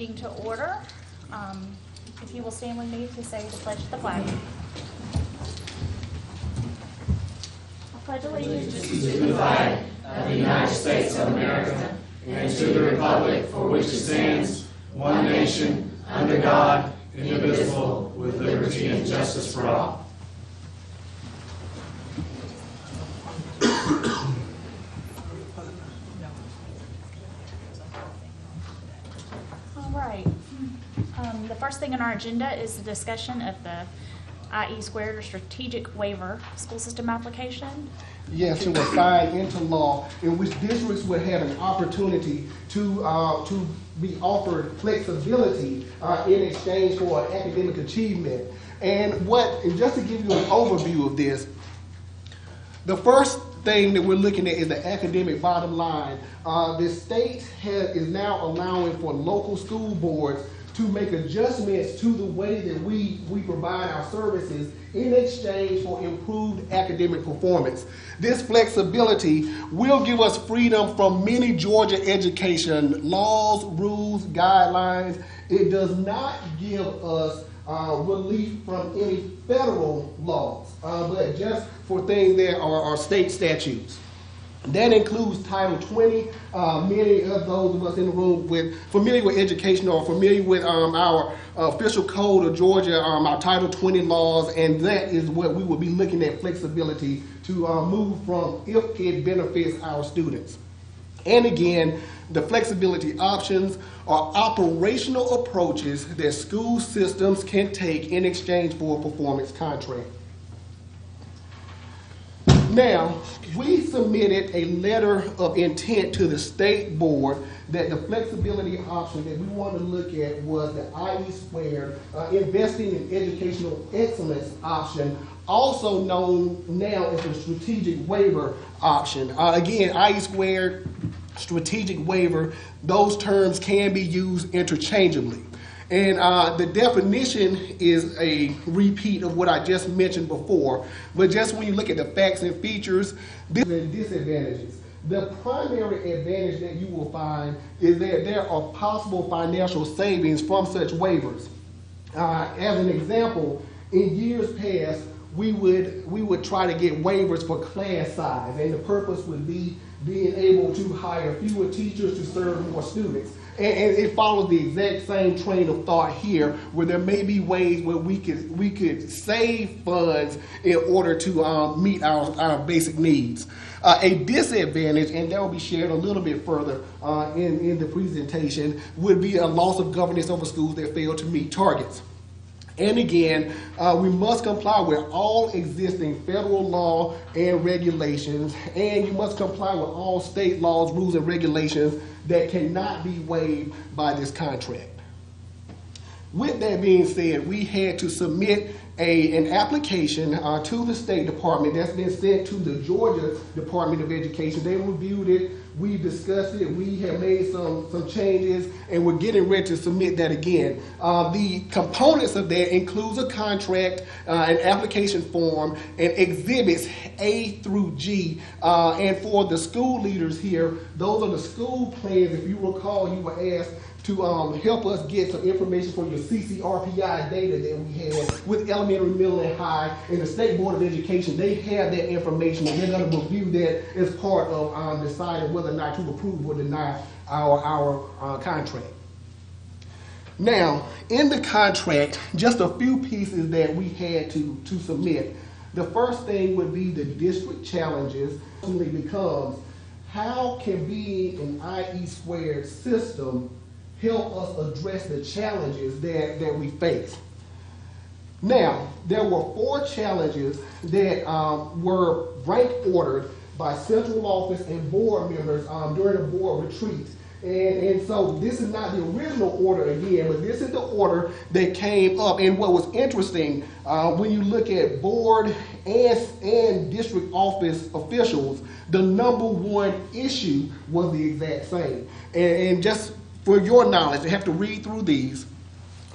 meeting to order. If you will stand with me to say the pledge to the flag. I pledge allegiance To the flag of the United States of America and to the republic for which it stands, one nation, under God, indivisible, with liberty and justice for all. All right. The first thing on our agenda is the discussion of the IE squared or strategic waiver school system application. Yes, it was signed into law in which districts would have an opportunity to be offered flexibility in exchange for academic achievement. And just to give you an overview of this, the first thing that we're looking at is the academic bottom line. The state is now allowing for local school boards to make adjustments to the way that we provide our services in exchange for improved academic performance. This flexibility will give us freedom from many Georgia education laws, rules, guidelines. It does not give us relief from any federal laws, but just for things that are state statutes. That includes Title 20. Many of those of us in the room familiar with education or familiar with our official code of Georgia, our Title 20 laws, and that is what we will be looking at flexibility to move from if it benefits our students. And again, the flexibility options are operational approaches that school systems can take in exchange for a performance contract. Now, we submitted a letter of intent to the state board that the flexibility option that we want to look at was the IE squared investing in educational excellence option, also known now as the strategic waiver option. Again, IE squared, strategic waiver, those terms can be used interchangeably. And the definition is a repeat of what I just mentioned before, but just when you look at the facts and features, and disadvantages. The primary advantage that you will find is that there are possible financial savings from such waivers. As an example, in years past, we would try to get waivers for class size, and the purpose would be being able to hire fewer teachers to serve more students. And it follows the exact same train of thought here, where there may be ways where we could save funds in order to meet our basic needs. A disadvantage, and that will be shared a little bit further in the presentation, would be a loss of governance over schools that fail to meet targets. And again, we must comply with all existing federal law and regulations, and you must comply with all state laws, rules, and regulations that cannot be waived by this contract. With that being said, we had to submit an application to the State Department that's been sent to the Georgia Department of Education. They reviewed it, we discussed it, we have made some changes, and we're getting ready to submit that again. The components of that includes a contract, an application form, and exhibits A through G. And for the school leaders here, those are the school plans. If you recall, you were asked to help us get some information from your CCRPI data that we have with elementary, middle, and high. And the State Board of Education, they have that information, and they're going to review that as part of deciding whether or not to approve or deny our contract. Now, in the contract, just a few pieces that we had to submit. The first thing would be the district challenges. It becomes, how can being an IE squared system help us address the challenges that we face? Now, there were 4 challenges that were rank ordered by central office and board members during the board retreat. And so this is not the original order again, but this is the order that came up. And what was interesting, when you look at board and district office officials, the number 1 issue was the exact same. And just for your knowledge, you have to read through these.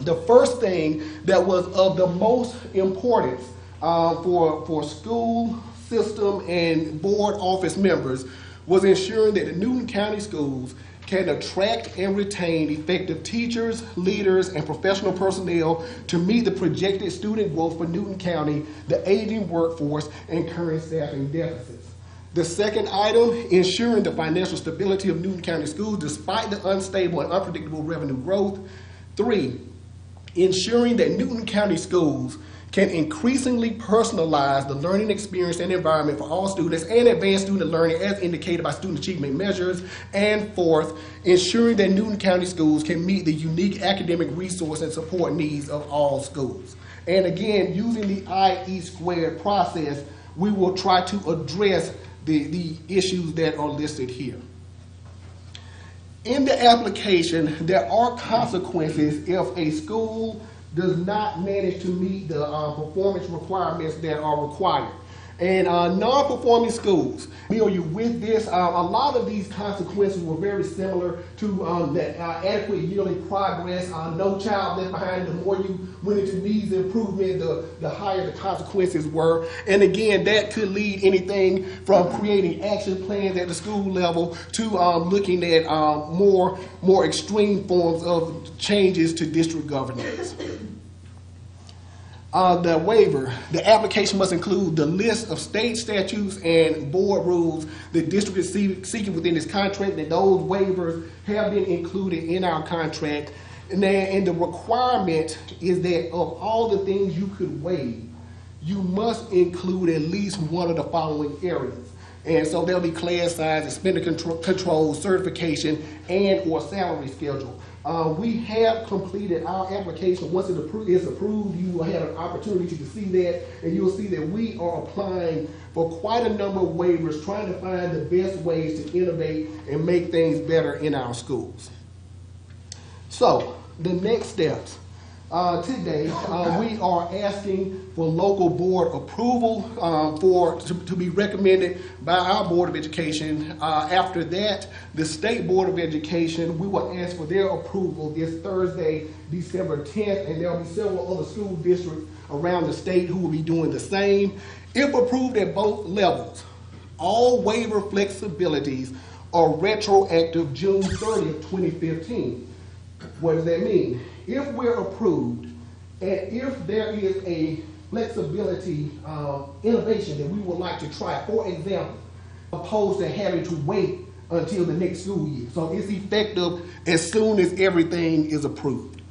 The first thing that was of the most importance for school system and board office members was ensuring that the Newton County schools can attract and retain effective teachers, leaders, and professional personnel to meet the projected student growth for Newton County, the aging workforce, and current staffing deficits. The second item, ensuring the financial stability of Newton County schools despite the unstable and unpredictable revenue growth. 3, ensuring that Newton County schools can increasingly personalize the learning experience and environment for all students and advance student learning as indicated by student achievement measures. And 4th, ensuring that Newton County schools can meet the unique academic resource and support needs of all schools. And again, using the IE squared process, we will try to address the issues that are listed here. In the application, there are consequences if a school does not manage to meet the performance requirements that are required. And non-performing schools, familiar with this, a lot of these consequences were very similar to the adequate yearly progress, no child left behind. The more you went into needs improvement, the higher the consequences were. And again, that could lead anything from creating action plans at the school level to looking at more extreme forms of changes to district governance. The waiver, the application must include the list of state statutes and board rules the district is seeking within its contract, and those waivers have been included in our contract. And the requirement is that of all the things you could waive, you must include at least one of the following areas. And so there'll be class size, expenditure control, certification, and or salary schedule. We have completed our application. Once it's approved, you will have an opportunity to see that, and you'll see that we are applying for quite a number of waivers, trying to find the best ways to innovate and make things better in our schools. So, the next steps. Today, we are asking for local board approval to be recommended by our Board of Education. After that, the State Board of Education, we will ask for their approval this Thursday, December 10th, and there will be several other school districts around the state who will be doing the same. If approved at both levels, all waiver flexibilities are retroactive June 30th, 2015. What does that mean? If we're approved, and if there is a flexibility innovation that we would like to try, for example, opposed to having to wait until the next school year. So it's effective as soon as everything is approved.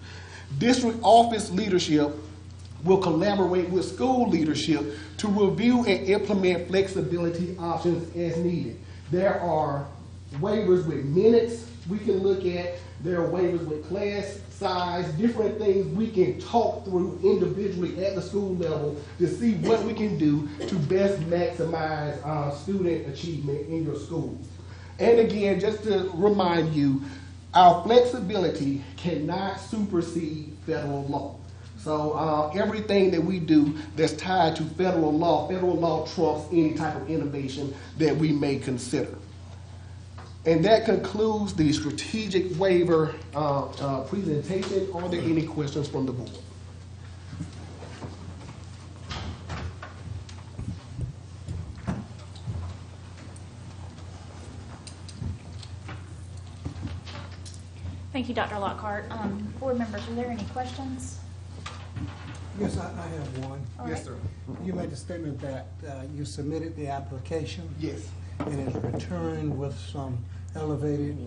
District office leadership will collaborate with school leadership to review and implement flexibility options as needed. There are waivers with minutes we can look at. There are waivers with class size, different things we can talk through individually at the school level to see what we can do to best maximize student achievement in your schools. And again, just to remind you, our flexibility cannot supersede federal law. So everything that we do that's tied to federal law trumps any type of innovation that we may consider. And that concludes the strategic waiver presentation. Are there any questions from the board? Thank you, Dr. Lockhart. Board members, are there any questions? Yes, I have one. All Yes, right. sir. You made the statement that you submitted the application Yes. and it's returned with some elevated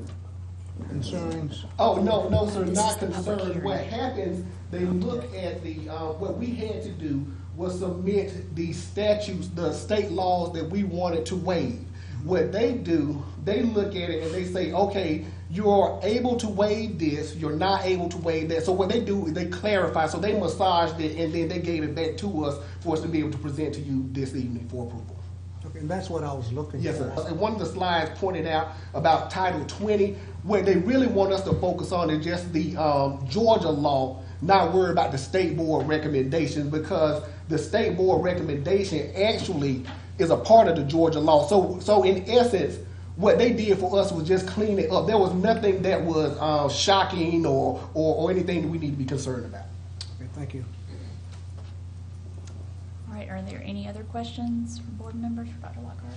concerns. Oh, no, sir, This not is the public concerned. hearing. What happens, they look at what we had to do was submit the statutes, the state laws that we wanted to waive. What they do, they look at it and they say, okay, you're able to waive this, you're not able to waive that. So what they do is they clarify, so they massaged it and then they gave it back to us for us to be able to present to you this evening for approval. Okay, and that's what I was looking for. Yes, sir. And one of the slides pointed out about Title 20, where they really want us to focus on is just the Georgia law, not worry about the state board recommendations, because the state board recommendation actually is a part of the Georgia law. So in essence, what they did for us was just clean it up. There was nothing that was shocking or anything that we need to be concerned about. Okay, thank you. All right, are there any other questions from board members for Dr. Lockhart?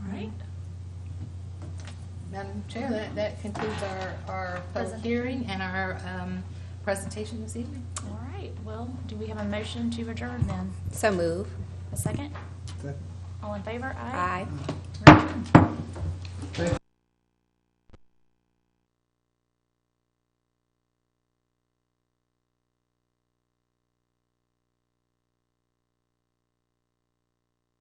All right. Madam Chair, that concludes our public Present. hearing and our presentation this evening. All right, well, do we have a motion to adjourn then? So move. A second? Second. All in favor? Aye.